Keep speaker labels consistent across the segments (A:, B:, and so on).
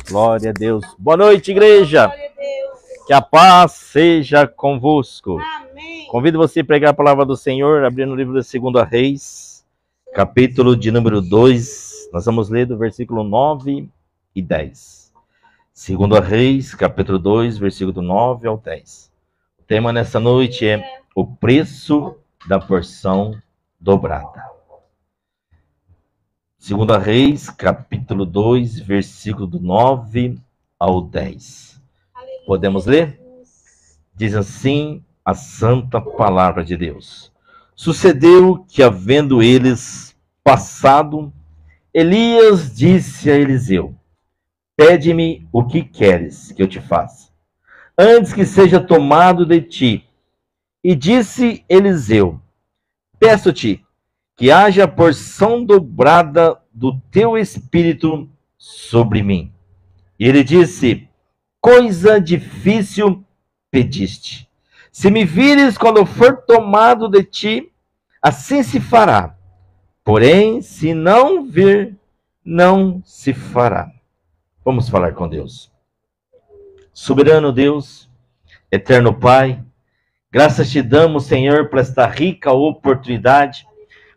A: Glória a Deus. Boa noite, igreja.
B: Glória a Deus.
A: Que a paz seja convosco.
B: Amém.
A: Convido você a pregar a palavra do Senhor, abrindo o livro da 2 Reis, capítulo de número 2. Nós vamos ler do versículo 9 e 10. 2 Reis, capítulo 2, versículo 9 ao 10. O tema nessa noite é o preço da porção dobrada. 2 Reis, capítulo 2, versículo do 9 ao 10.
B: Aleluia.
A: Podemos ler? Diz assim a santa palavra de Deus. Sucedeu que, havendo eles passado, Elias disse a Eliseu: pede-me o que queres que eu te faça, antes que seja tomado de ti. E disse Eliseu: peço-te que haja porção dobrada do teu espírito sobre mim. E ele disse: coisa difícil pediste. Se me vires quando eu for tomado de ti, assim se fará. Porém, se não vir, não se fará. Vamos falar com Deus. Soberano Deus, eterno Pai, graças te damos, Senhor, por esta rica oportunidade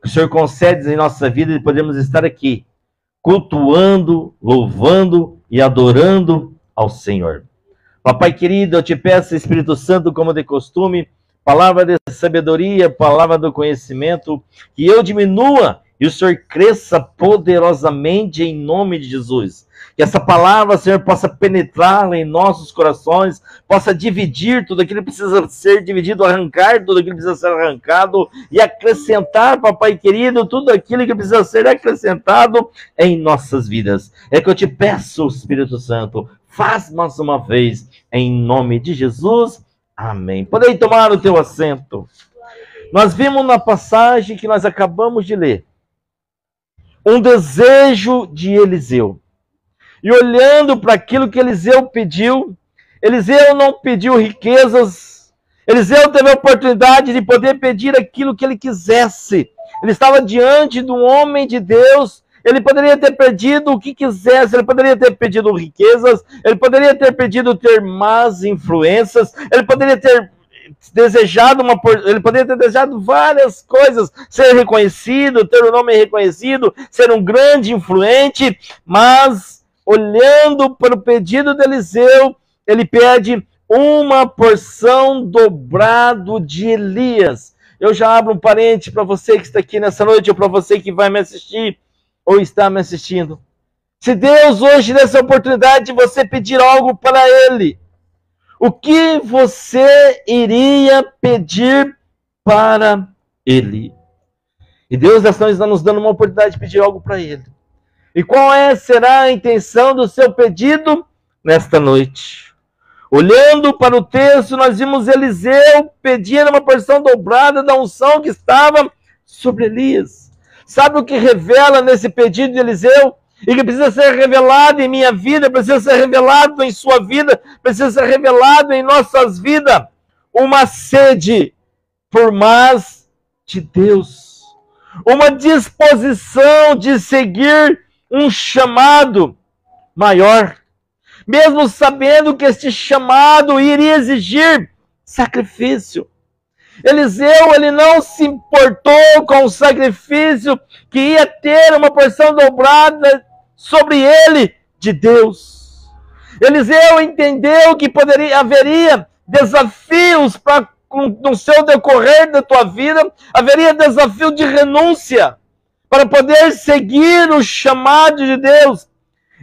A: que o Senhor concede em nossa vida de podermos estar aqui, cultuando, louvando e adorando ao Senhor. Papai querido, eu te peço, Espírito Santo, como de costume, palavra de sabedoria, palavra do conhecimento, que eu diminua e o Senhor cresça poderosamente em nome de Jesus. Que essa palavra, Senhor, possa penetrar em nossos corações, possa dividir tudo aquilo que precisa ser dividido, arrancar tudo aquilo que precisa ser arrancado e acrescentar, papai querido, tudo aquilo que precisa ser acrescentado em nossas vidas. É que eu te peço, Espírito Santo, faz mais uma vez, em nome de Jesus. Amém. Podem tomar o teu assento. Nós vimos na passagem que nós acabamos de ler um desejo de Eliseu. E olhando para aquilo que Eliseu pediu, Eliseu não pediu riquezas, Eliseu teve a oportunidade de poder pedir aquilo que ele quisesse. Ele estava diante de um homem de Deus, ele poderia ter pedido o que quisesse, ele poderia ter pedido riquezas, ele poderia ter pedido ter más influências, ele poderia ter desejado várias coisas, ser reconhecido, ter o nome reconhecido, ser um grande influente, mas olhando para o pedido de Eliseu, ele pede uma porção dobrado de Elias. Eu já abro um parênteses para você que está aqui nessa noite, ou para você que vai me assistir, ou está me assistindo. Se Deus hoje desse a oportunidade de você pedir algo para Ele, o que você iria pedir para Ele? E Deus está nos dando uma oportunidade de pedir algo para Ele. E qual será a intenção do seu pedido nesta noite? Olhando para o texto, nós vimos Eliseu pedir uma porção dobrada da unção que estava sobre Elias. Sabe o que revela nesse pedido de Eliseu? E que precisa ser revelado em minha vida, precisa ser revelado em sua vida, precisa ser revelado em nossas vidas. Uma sede por mais de Deus. Uma disposição de seguir um chamado maior, mesmo sabendo que este chamado iria exigir sacrifício. Eliseu, ele não se importou com o sacrifício que ia ter uma porção dobrada sobre ele de Deus. Eliseu entendeu que haveria desafios no seu decorrer da tua vida, haveria desafio de renúncia, para poder seguir o chamado de Deus.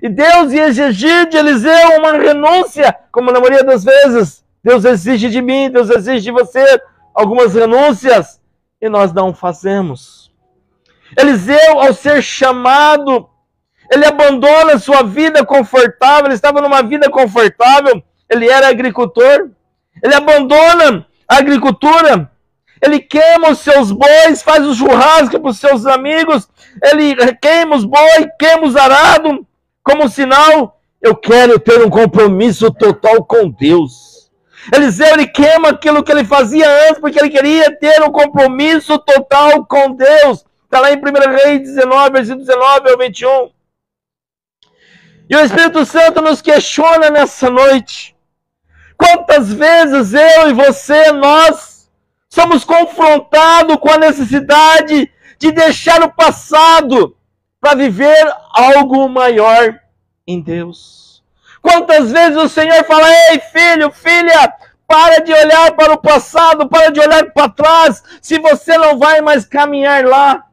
A: E Deus ia exigir de Eliseu uma renúncia, como na maioria das vezes, Deus exige de mim, Deus exige de você algumas renúncias, e nós não fazemos. Eliseu, ao ser chamado, ele abandona sua vida confortável, ele estava numa vida confortável, ele era agricultor, ele abandona a agricultura, ele queima os seus bois, faz o churrasco para os seus amigos, ele queima os bois, queima os arados, como sinal, eu quero ter um compromisso total com Deus. Eliseu, ele queima aquilo que ele fazia antes, porque ele queria ter um compromisso total com Deus. Está lá em 1 Reis 19, versículo 19 ao 21. E o Espírito Santo nos questiona nessa noite. Quantas vezes eu e você, nós, somos confrontados com a necessidade de deixar o passado para viver algo maior em Deus. Quantas vezes o Senhor fala: ei, filho, filha, para de olhar para o passado, para de olhar para trás, se você não vai mais caminhar lá.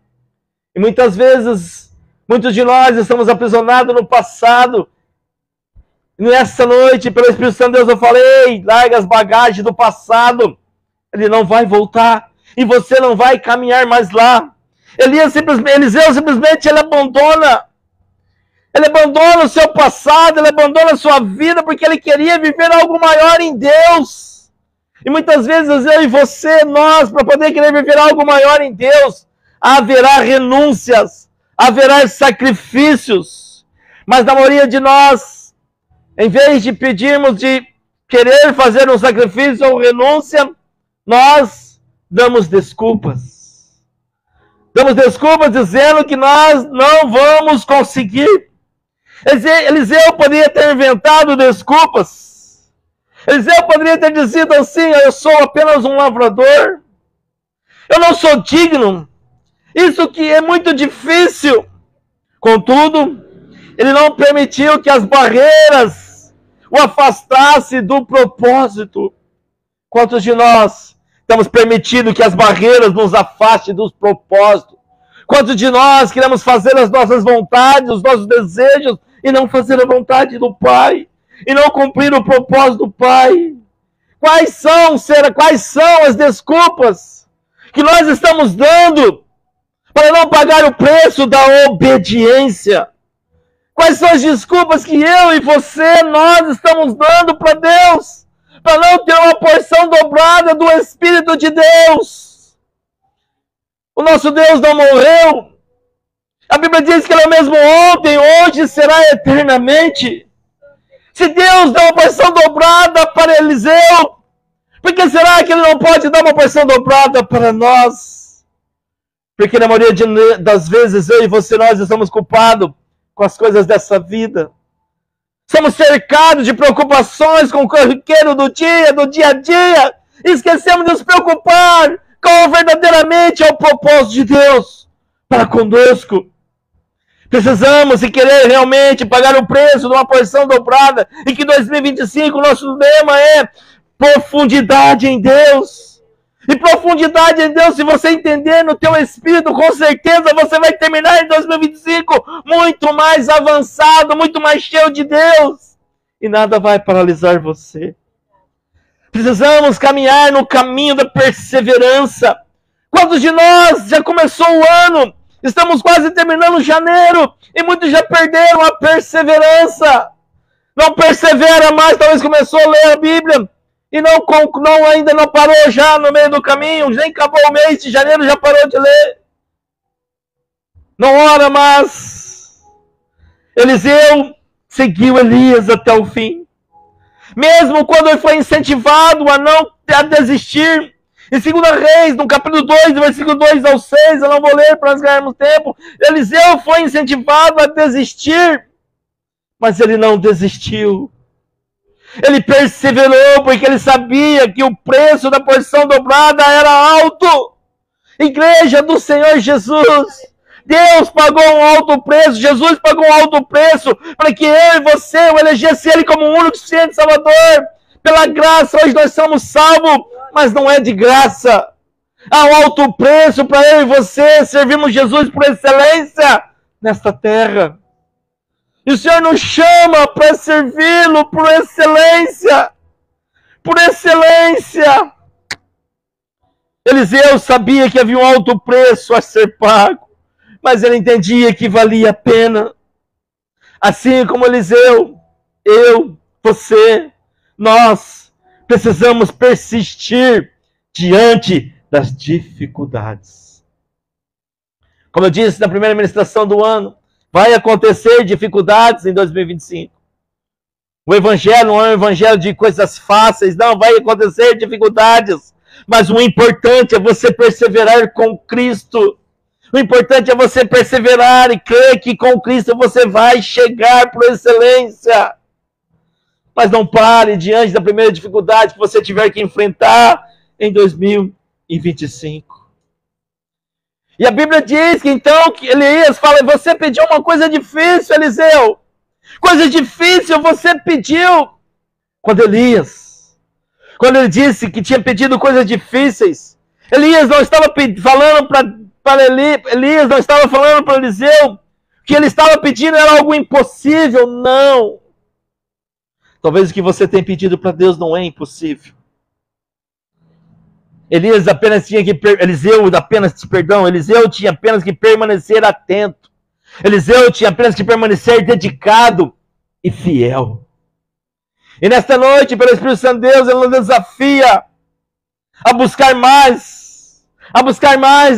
A: E muitas vezes, muitos de nós estamos aprisionados no passado. E nessa noite, pelo Espírito Santo de Deus, eu falei: larga as bagagens do passado. Ele não vai voltar. E você não vai caminhar mais lá. Eliseu simplesmente ele abandona. Ele abandona o seu passado, ele abandona a sua vida, porque ele queria viver algo maior em Deus. E muitas vezes eu e você, nós, para poder querer viver algo maior em Deus, haverá renúncias, haverá sacrifícios. Mas na maioria de nós, em vez de pedirmos de querer fazer um sacrifício ou renúncia, nós damos desculpas. Damos desculpas dizendo que nós não vamos conseguir. Eliseu poderia ter inventado desculpas. Eliseu poderia ter dito assim: eu sou apenas um lavrador. Eu não sou digno. Isso que é muito difícil. Contudo, ele não permitiu que as barreiras o afastassem do propósito. Quantos de nós estamos permitindo que as barreiras nos afastem dos propósitos? Quantos de nós queremos fazer as nossas vontades, os nossos desejos, e não fazer a vontade do Pai? E não cumprir o propósito do Pai? Quais são as desculpas que nós estamos dando para não pagar o preço da obediência? Quais são as desculpas que eu e você, nós estamos dando para Deus, para não ter uma porção dobrada do Espírito de Deus? O nosso Deus não morreu. A Bíblia diz que Ele é o mesmo ontem, hoje e será eternamente. Se Deus dá uma porção dobrada para Eliseu, por que será que Ele não pode dar uma porção dobrada para nós? Porque na maioria das vezes eu e você, nós estamos culpados com as coisas dessa vida. Somos cercados de preocupações com o corriqueiro do dia a dia. E esquecemos de nos preocupar com verdadeiramente é o propósito de Deus para conosco. Precisamos, se querer realmente pagar o preço de uma porção dobrada, e que 2025 o nosso lema é profundidade em Deus. E profundidade em Deus, se você entender no teu espírito, com certeza você vai terminar em 2025 muito mais avançado, muito mais cheio de Deus. E nada vai paralisar você. Precisamos caminhar no caminho da perseverança. Quantos de nós já começou o ano? Estamos quase terminando janeiro e muitos já perderam a perseverança. Não persevera mais, talvez começou a ler a Bíblia e ainda não parou já no meio do caminho, nem acabou o mês de janeiro, já parou de ler. Não ora mais. Eliseu seguiu Elias até o fim. Mesmo quando ele foi incentivado a desistir. Em 2 Reis, no capítulo 2, do versículo 2 ao 6, eu não vou ler para nós ganharmos tempo, Eliseu foi incentivado a desistir, mas ele não desistiu. Ele perseverou porque ele sabia que o preço da porção dobrada era alto. Igreja do Senhor Jesus, Deus pagou um alto preço, Jesus pagou um alto preço para que eu e você o elegesse Ele como o único suficiente Salvador. Pela graça, hoje nós somos salvos, mas não é de graça. Há um alto preço para eu e você servirmos Jesus por excelência nesta terra. E o Senhor nos chama para servi-lo por excelência. Por excelência. Eliseu sabia que havia um alto preço a ser pago, mas ele entendia que valia a pena. Assim como Eliseu, eu, você, nós precisamos persistir diante das dificuldades. Como eu disse na primeira ministração do ano, vai acontecer dificuldades em 2025. O evangelho não é um evangelho de coisas fáceis, não, vai acontecer dificuldades. Mas o importante é você perseverar com Cristo. O importante é você perseverar e crer que com Cristo você vai chegar por excelência. Mas não pare diante da primeira dificuldade que você tiver que enfrentar em 2025. E a Bíblia diz que então, que Elias fala, você pediu uma coisa difícil, Eliseu. Coisa difícil você pediu. Quando ele disse que tinha pedido coisas difíceis, Elias não estava falando para Elias não estava falando para Eliseu que ele estava pedindo era algo impossível, não. Talvez o que você tem pedido para Deus não é impossível. Eliseu tinha apenas que permanecer atento. Eliseu tinha apenas que permanecer dedicado e fiel. E nesta noite, pelo Espírito Santo de Deus, ele nos desafia a buscar mais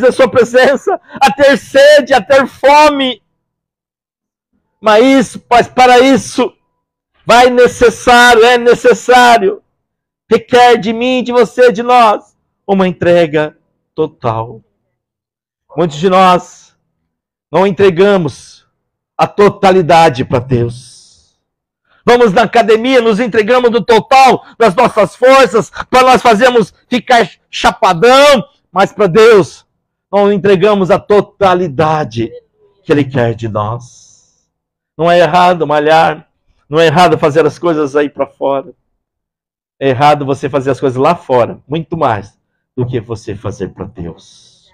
A: da sua presença, a ter sede, a ter fome. Mas para isso, é necessário, requer de mim, de você, de nós, uma entrega total. Muitos de nós não entregamos a totalidade para Deus. Vamos na academia, nos entregamos do total das nossas forças, para nós fazermos ficar chapadão, mas para Deus não entregamos a totalidade que Ele quer de nós. Não é errado malhar, não é errado fazer as coisas aí para fora. É errado você fazer as coisas lá fora, muito mais do que você fazer para Deus.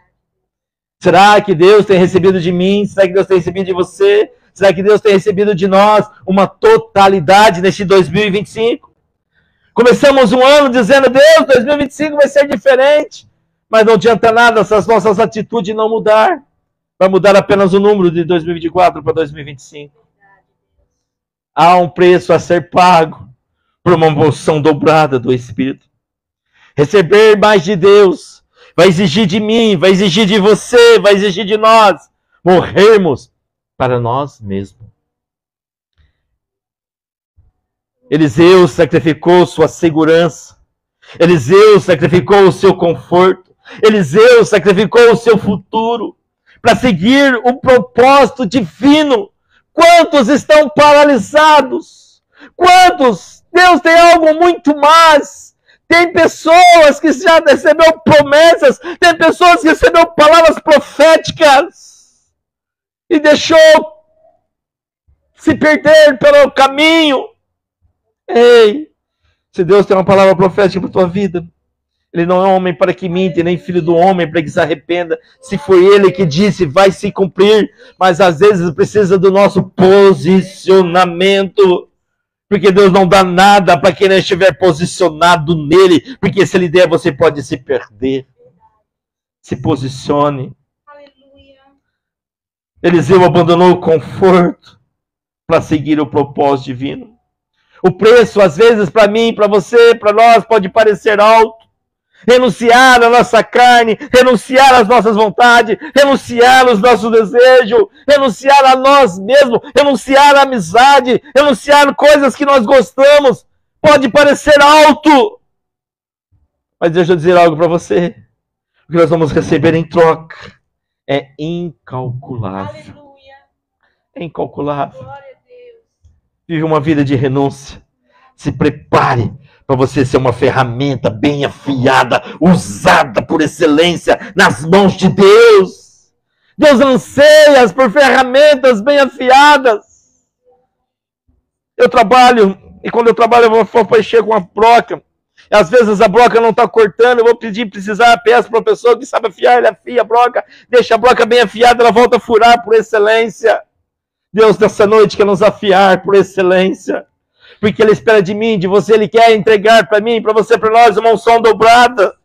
A: Será que Deus tem recebido de mim? Será que Deus tem recebido de você? Será que Deus tem recebido de nós uma totalidade neste 2025? Começamos um ano dizendo, Deus, 2025 vai ser diferente. Mas não adianta nada se as nossas atitudes não mudar. Vai mudar apenas o número de 2024 para 2025. Há um preço a ser pago por uma unção dobrada do Espírito. Receber mais de Deus vai exigir de mim, vai exigir de você, vai exigir de nós morrermos para nós mesmos. Eliseu sacrificou sua segurança. Eliseu sacrificou o seu conforto. Eliseu sacrificou o seu futuro para seguir o propósito divino. Quantos estão paralisados? Quantos? Deus tem algo muito mais. Tem pessoas que já receberam promessas. Tem pessoas que receberam palavras proféticas. E deixou se perder pelo caminho. Ei, se Deus tem uma palavra profética para a tua vida, Ele não é homem para que minta, nem filho do homem para que se arrependa. Se foi Ele que disse, vai se cumprir. Mas às vezes precisa do nosso posicionamento. Porque Deus não dá nada para quem não estiver posicionado nele. Porque se Ele der, você pode se perder. Se posicione. Eliseu abandonou o conforto para seguir o propósito divino. O preço, às vezes, para mim, para você, para nós, pode parecer alto. Renunciar à nossa carne, renunciar às nossas vontades, renunciar aos nossos desejos, renunciar a nós mesmos, renunciar à amizade, renunciar a coisas que nós gostamos. Pode parecer alto. Mas deixa eu dizer algo para você. O que nós vamos receber em troca é incalculável. Aleluia. É incalculável. Vive uma vida de renúncia. Se prepare para você ser uma ferramenta bem afiada, usada por excelência nas mãos de Deus. Deus anseia por ferramentas bem afiadas. Eu trabalho, e quando eu trabalho eu vou mexer com a broca. E às vezes a broca não está cortando, eu vou precisar, peço para uma pessoa que sabe afiar, ele afia a broca, deixa a broca bem afiada, ela volta a furar por excelência. Deus, nessa noite, quer nos afiar por excelência. Porque Ele espera de mim, de você, Ele quer entregar para mim, para você, para nós, uma unção dobrada.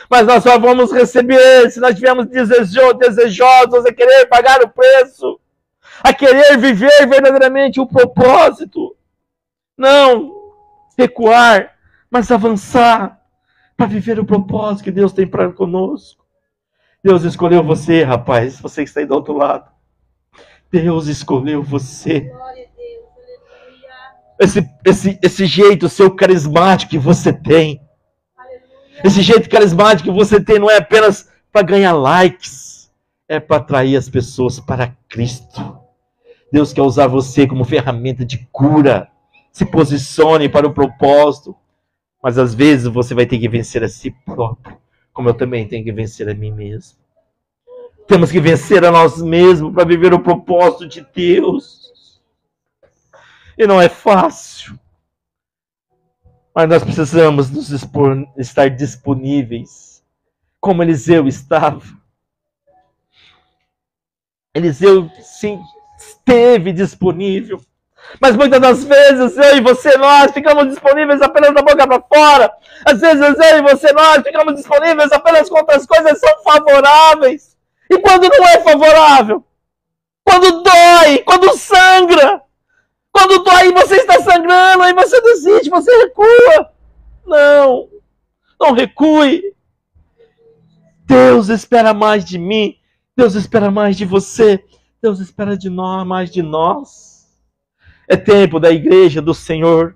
A: Mas nós só vamos receber se nós estivermos desejosos a querer pagar o preço, a querer viver verdadeiramente o propósito. Não recuar, mas avançar para viver o propósito que Deus tem para conosco. Deus escolheu você, rapaz, você que está aí do outro lado. Deus escolheu você. Esse jeito seu carismático que você tem. Esse jeito carismático que você tem não é apenas para ganhar likes. é para atrair as pessoas para Cristo. Deus quer usar você como ferramenta de cura. Se posicione para o propósito. Mas às vezes você vai ter que vencer a si próprio, como eu também tenho que vencer a mim mesmo. Temos que vencer a nós mesmos para viver o propósito de Deus. E não é fácil. Mas nós precisamos estar disponíveis, como Eliseu estava. Eliseu, sim, esteve disponível. Mas muitas das vezes, eu e você, nós ficamos disponíveis apenas da boca para fora. Às vezes, eu e você, nós ficamos disponíveis apenas quando as coisas são favoráveis. E quando não é favorável? Quando dói, quando sangra. Quando dói e você está sangrando, aí você desiste, você recua. Não, não recue. Deus espera mais de mim. Deus espera mais de você. Deus espera de nós, mais de nós. É tempo da igreja do Senhor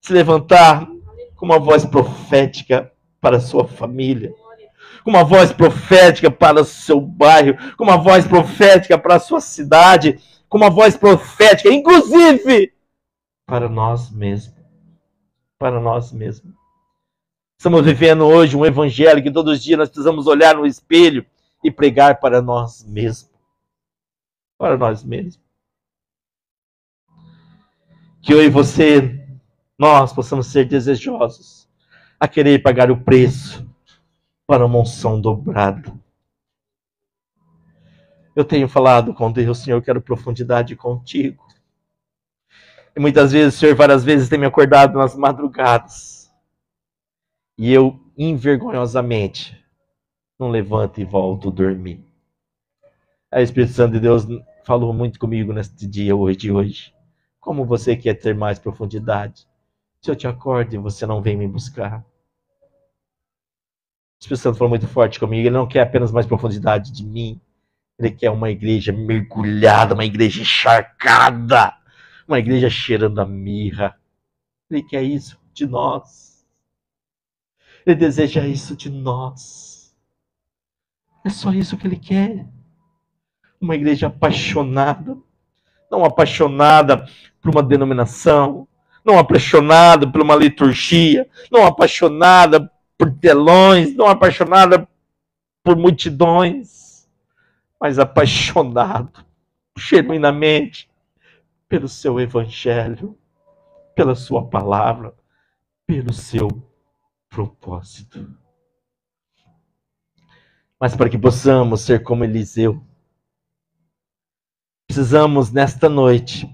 A: se levantar com uma voz profética para a sua família, com uma voz profética para o seu bairro, com uma voz profética para a sua cidade, com uma voz profética, inclusive, para nós mesmos. Para nós mesmos. Estamos vivendo hoje um evangelho que todos os dias nós precisamos olhar no espelho e pregar para nós mesmos. Para nós mesmos. Que eu e você, nós possamos ser desejosos a querer pagar o preço para uma unção dobrada. Eu tenho falado com Deus, Senhor, eu quero profundidade contigo. E muitas vezes, Senhor, várias vezes tem me acordado nas madrugadas. E eu, envergonhosamente, não levanto e volto a dormir. A Espírito Santo de Deus falou muito comigo neste dia hoje. Como você quer ter mais profundidade? Se eu te acordo e você não vem me buscar. O Espírito Santo falou muito forte comigo. Ele não quer apenas mais profundidade de mim. Ele quer uma igreja mergulhada, uma igreja encharcada, uma igreja cheirando a mirra. Ele quer isso de nós. Ele deseja isso de nós. É só isso que ele quer. Uma igreja apaixonada. Não apaixonada por uma denominação, não apaixonada por uma liturgia, não apaixonada por telões, não apaixonada por multidões, mas apaixonado genuinamente pelo seu evangelho, pela sua palavra, pelo seu propósito. Mas para que possamos ser como Eliseu, precisamos, nesta noite,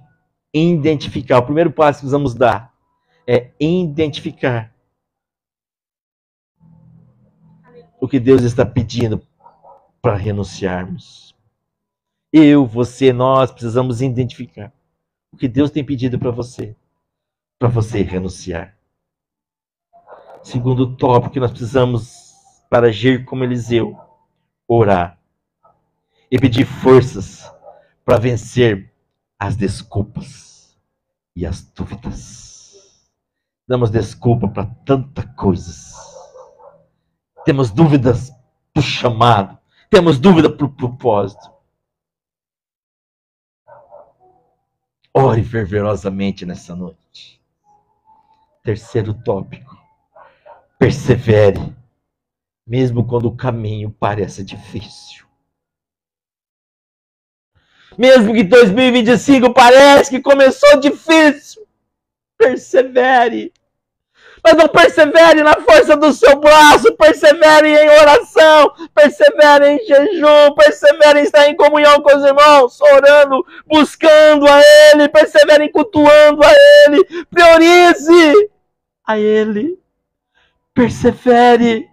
A: identificar. O primeiro passo que precisamos dar é identificar o que Deus está pedindo para renunciarmos. Eu, você, nós precisamos identificar o que Deus tem pedido para você renunciar. Segundo tópico que nós precisamos para agir como Eliseu, orar e pedir forças para vencer as desculpas e as dúvidas. Damos desculpa para tantas coisas. Temos dúvidas para o chamado. Temos dúvida para o propósito. Ore fervorosamente nessa noite. Terceiro tópico. Persevere, mesmo quando o caminho pareça difícil. Mesmo que 2025 pareça que começou difícil, persevere. Mas não persevere na força do seu braço, persevere em oração, persevere em jejum, persevere em estar em comunhão com os irmãos, orando, buscando a Ele, persevere em cultuando a Ele, priorize a Ele, persevere.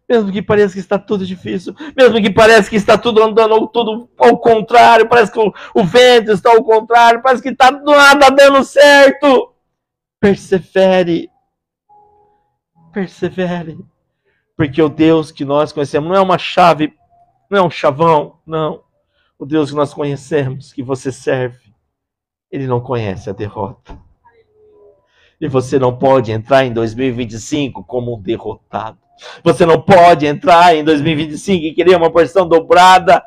A: Mesmo que pareça que está tudo difícil, mesmo que pareça que está tudo andando tudo ao contrário, parece que o vento está ao contrário, parece que está nada dando certo. Persevere. Persevere. Porque o Deus que nós conhecemos não é uma chave, não é um chavão, não. O Deus que nós conhecemos, que você serve, Ele não conhece a derrota. E você não pode entrar em 2025 como um derrotado. Você não pode entrar em 2025 e querer uma porção dobrada,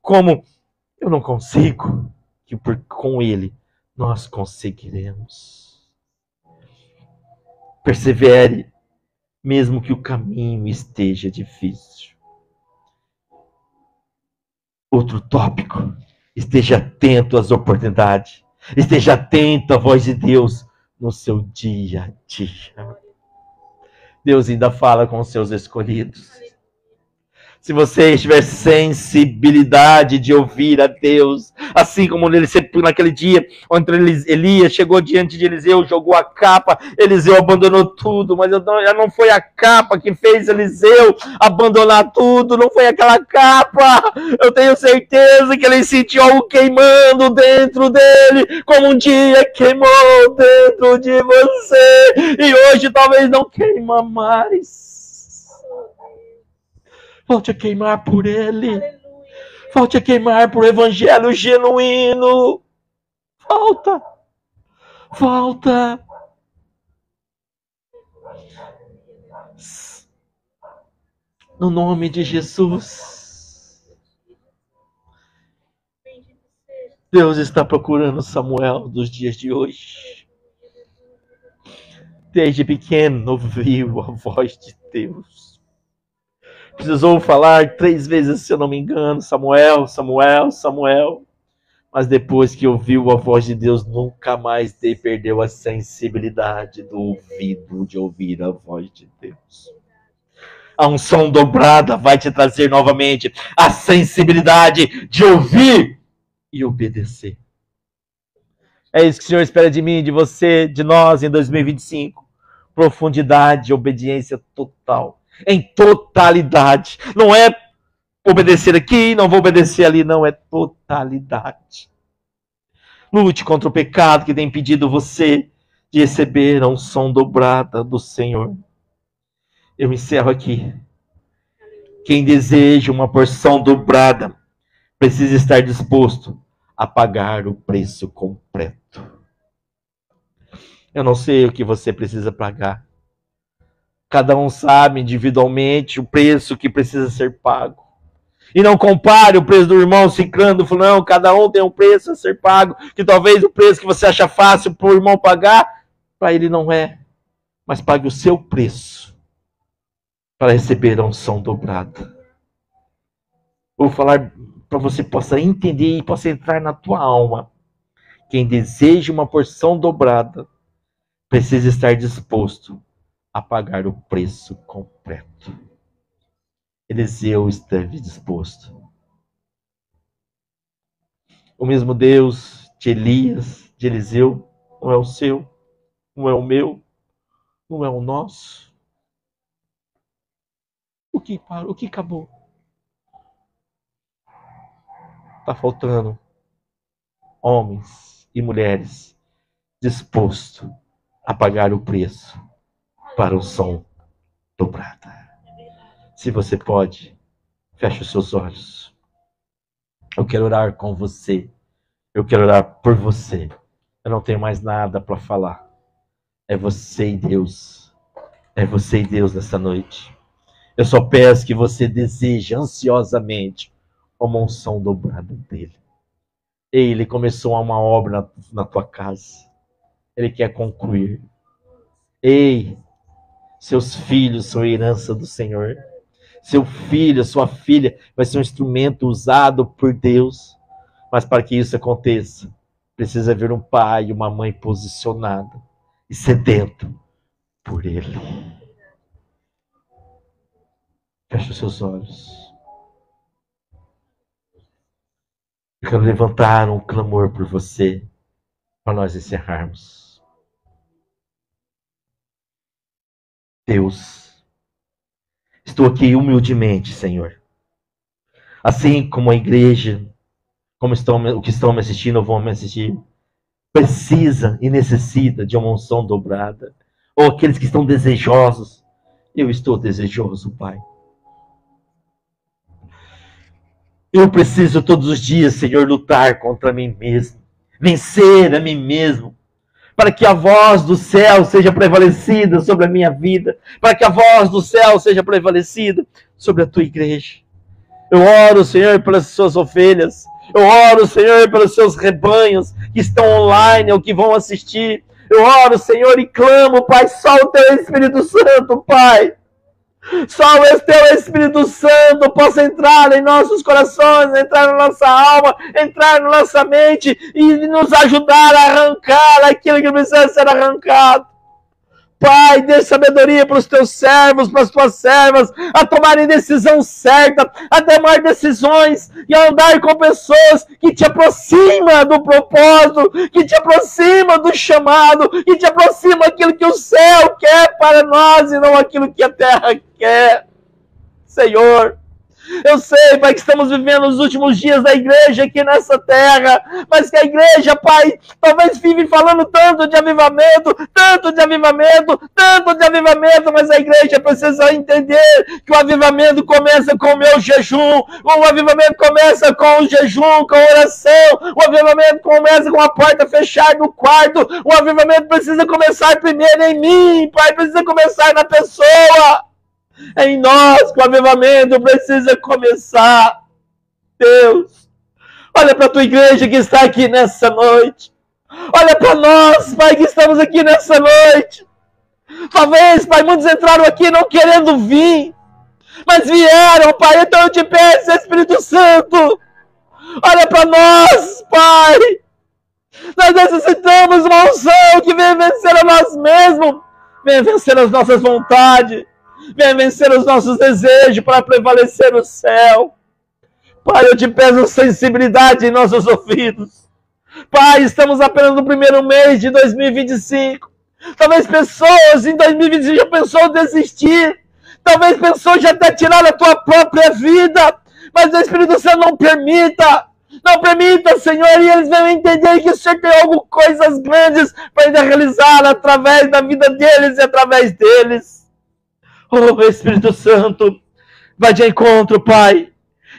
A: como eu não consigo, que com Ele nós conseguiremos. Persevere, mesmo que o caminho esteja difícil. Outro tópico: esteja atento às oportunidades. Esteja atento à voz de Deus no seu dia a dia. Deus ainda fala com os seus escolhidos. Se você tiver sensibilidade de ouvir a Deus, assim como ele sempre naquele dia, onde Elias chegou diante de Eliseu, jogou a capa, Eliseu abandonou tudo, mas não foi a capa que fez Eliseu abandonar tudo, não foi aquela capa. Eu tenho certeza que ele sentiu algo queimando dentro dele, como um dia queimou dentro de você, e hoje talvez não queima mais. Volte a queimar por Ele. Aleluia. Volte a queimar por evangelho genuíno. Volta. Volta. No nome de Jesus. Deus está procurando Samuel dos dias de hoje. Desde pequeno ouviu a voz de Deus. Precisou falar 3 vezes, se eu não me engano, Samuel, Samuel, Samuel. Mas depois que ouviu a voz de Deus, nunca mais perdeu a sensibilidade do ouvido de ouvir a voz de Deus. A unção dobrada vai te trazer novamente a sensibilidade de ouvir e obedecer. É isso que o Senhor espera de mim, de você, de nós em 2025. Profundidade, obediência total. Em totalidade. Não é obedecer aqui, não vou obedecer ali, não, é totalidade. Lute contra o pecado que tem impedido você de receber a unção dobrada do Senhor. Eu encerro aqui. Quem deseja uma porção dobrada precisa estar disposto a pagar o preço completo. Eu não sei o que você precisa pagar. Cada um sabe individualmente o preço que precisa ser pago. E não compare o preço do irmão ciclando, falando, não, cada um tem um preço a ser pago, que talvez o preço que você acha fácil para o irmão pagar, para ele não é. Mas pague o seu preço para receber a unção dobrada. Vou falar para você possa entender e possa entrar na tua alma. Quem deseja uma porção dobrada precisa estar disposto a pagar o preço completo. Eliseu esteve disposto. O mesmo Deus de Elias, de Eliseu, não é o seu, não é o meu, não é o nosso. O que parou? O que acabou? Está faltando homens e mulheres dispostos a pagar o preço para o som dobrada. Se você pode, feche os seus olhos. Eu quero orar com você. Eu quero orar por você. Eu não tenho mais nada para falar. É você e Deus. É você e Deus nessa noite. Eu só peço que você deseje ansiosamente uma unção dobrada dele. Ele começou uma obra na tua casa. Ele quer concluir. Ei, seus filhos são herança do Senhor. Seu filho, sua filha vai ser um instrumento usado por Deus. Mas para que isso aconteça, precisa haver um pai e uma mãe posicionado e sedento por Ele. Feche os seus olhos. Eu quero levantar um clamor por você, para nós encerrarmos. Deus, estou aqui humildemente, Senhor. Assim como a igreja, como o que estão me assistindo, vão me assistir, precisa e necessita de uma unção dobrada. Ou aqueles que estão desejosos. Eu estou desejoso, Pai. Eu preciso todos os dias, Senhor, lutar contra mim mesmo. Vencer a mim mesmo. para que a voz do céu seja prevalecida sobre a minha vida, para que a voz do céu seja prevalecida sobre a tua igreja. Eu oro, Senhor, pelas suas ovelhas. Eu oro, Senhor, pelos seus rebanhos que estão online ou que vão assistir. Eu oro, Senhor, e clamo, Pai, só o Teu Espírito Santo, Pai. Só o Teu Espírito Santo possa entrar em nossos corações, entrar na nossa alma, entrar na nossa mente e nos ajudar a arrancar aquilo que precisa ser arrancado. Pai, dê sabedoria para os teus servos, para as tuas servas, a tomarem decisão certa, a tomar decisões e a andar com pessoas que te aproximam do propósito, que te aproximam do chamado, que te aproximam daquilo que o céu quer para nós e não aquilo que a terra quer. Senhor, eu sei, Pai, que estamos vivendo os últimos dias da igreja aqui nessa terra, mas que a igreja, Pai, talvez vive falando tanto de avivamento, mas a igreja precisa entender que o avivamento começa com o meu jejum, o avivamento começa com o jejum, com a oração, o avivamento começa com a porta fechada no quarto, o avivamento precisa começar primeiro em mim, Pai, precisa começar na pessoa. É em nós que o avivamento precisa começar. Deus, olha para a tua igreja que está aqui nessa noite. Olha para nós, Pai, que estamos aqui nessa noite. Talvez, Pai, muitos entraram aqui não querendo vir, mas vieram, Pai. Então eu te peço, Espírito Santo, olha para nós, Pai. Nós necessitamos uma unção que venha vencer a nós mesmos, venha vencer as nossas vontades, venha vencer os nossos desejos para prevalecer o céu. Pai, eu te peço sensibilidade em nossos ouvidos. Pai, estamos apenas no primeiro mês de 2025. Talvez pessoas em 2025 já pensou em desistir. Talvez pessoas já até tiraram a tua própria vida. Mas o Espírito Santo não permita. Não permita, Senhor, e eles venham entender que o Senhor tem algumas coisas grandes para ainda realizar através da vida deles e através deles. Oh, Espírito Santo, vai de encontro, Pai.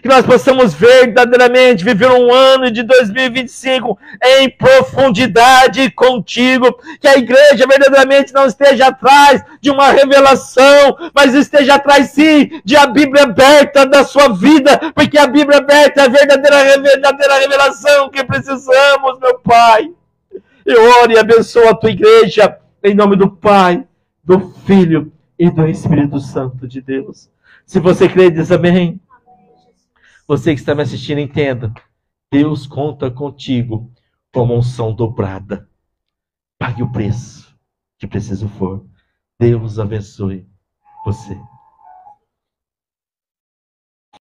A: Que nós possamos verdadeiramente viver um ano de 2025 em profundidade contigo. Que a igreja verdadeiramente não esteja atrás de uma revelação, mas esteja atrás, sim, de a Bíblia aberta da sua vida. Porque a Bíblia aberta é a verdadeira revelação que precisamos, meu Pai. Eu oro e abençoo a tua igreja em nome do Pai, do Filho e do Espírito Santo de Deus. Se você crê, diz amém. Você que está me assistindo, entenda. Deus conta contigo com uma unção dobrada. Pague o preço que preciso for. Deus abençoe você.